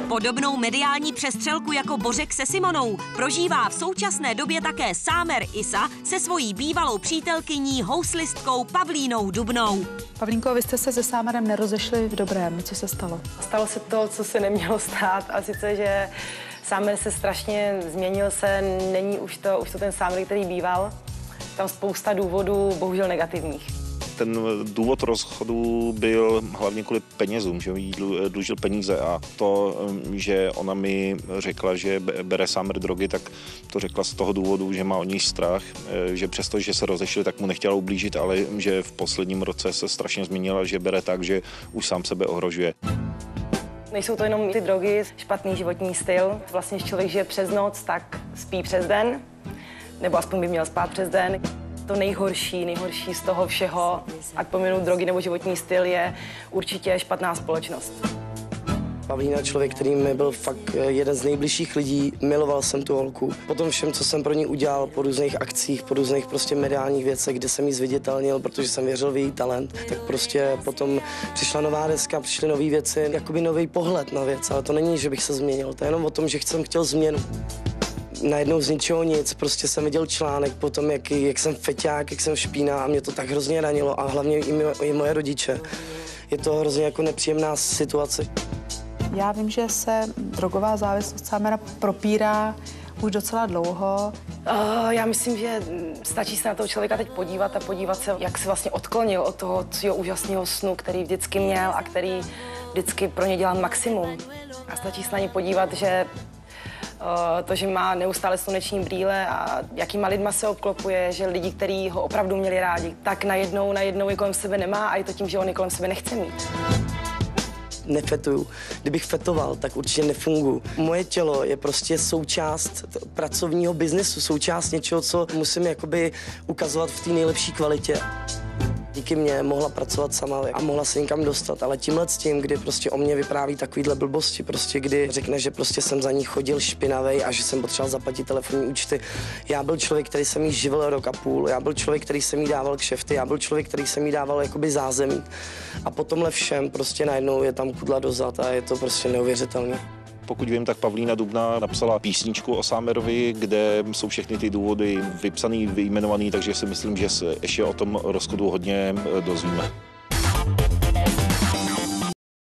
Podobnou mediální přestřelku jako Bořek se Simonou prožívá v současné době také Sámer Isa se svojí bývalou přítelkyní houslistkou Pavlínou Dubnou. Pavlínko, vy jste se se Sámerem nerozešli v dobrém. Co se stalo? Stalo se to, co se nemělo stát, a sice, že Sámer se strašně změnil není už to ten Sámer, který býval. Tam spousta důvodů, bohužel negativních. Ten důvod rozchodu byl hlavně kvůli penězům, že jí dlužil peníze, a to, že ona mi řekla, že bere Sámer drogy, tak to řekla z toho důvodu, že má o něj strach, že přesto, že se rozešli, tak mu nechtěla ublížit, ale že v posledním roce se strašně změnila, že bere tak, že už sám sebe ohrožuje. Nejsou to jenom ty drogy, špatný životní styl. Vlastně, když člověk žije přes noc, tak spí přes den, nebo aspoň by měl spát přes den. To nejhorší z toho všeho, ať pominu drogy nebo životní styl, je určitě špatná společnost. Pavlína, člověk, který mi byl fakt jeden z nejbližších lidí, miloval jsem tu holku. Po tom všem, co jsem pro ní udělal, po různých akcích, po různých prostě mediálních věcech, kde jsem jí zviditelnil, protože jsem věřil v její talent, tak prostě potom přišla nová deska, přišly nové věci, jakoby nový pohled na věc, ale to není, že bych se změnil, to je jenom o tom, že jsem chtěl změnu. Najednou z ničeho nic, prostě jsem viděl článek potom, jak jsem feťák, jak jsem špína, a mě to tak hrozně ranilo, a hlavně i moje rodiče. Je to hrozně jako nepříjemná situace. Já vím, že se drogová závislost Sámera propírá už docela dlouho. Já myslím, že stačí se na toho člověka teď podívat a podívat se, jak se vlastně odklonil od toho svého úžasného snu, který vždycky měl a který vždycky pro ně dělal maximum. A stačí se na ně podívat, že to, že má neustále sluneční brýle a jakýma lidma se obklopuje, že lidi, kteří ho opravdu měli rádi, tak najednou je kolem sebe nemá, a je to tím, že on je kolem sebe nechce mít. Nefetuju. Kdybych fetoval, tak určitě nefunguji. Moje tělo je prostě součást pracovního biznesu, součást něčeho, co musím jakoby ukazovat v té nejlepší kvalitě. Díky mně mohla pracovat sama a mohla se někam dostat, ale tímhle s tím, kdy prostě o mě vypráví takovýhle blbosti, prostě kdy řekne, že prostě jsem za ní chodil špinavej a že jsem potřeboval zaplatit telefonní účty. Já byl člověk, který jsem jí živil rok a půl, já byl člověk, který jsem jí dával kšefty, já byl člověk, který jsem jí dával jakoby zázemí. A po tomhle všem prostě najednou je tam kudla dozad a je to prostě neuvěřitelné. Pokud vím, tak Pavlína Dubná napsala písničku o Sámerovi, kde jsou všechny ty důvody vypsaný, vyjmenovaný, takže si myslím, že se ještě o tom rozchodu hodně dozvíme.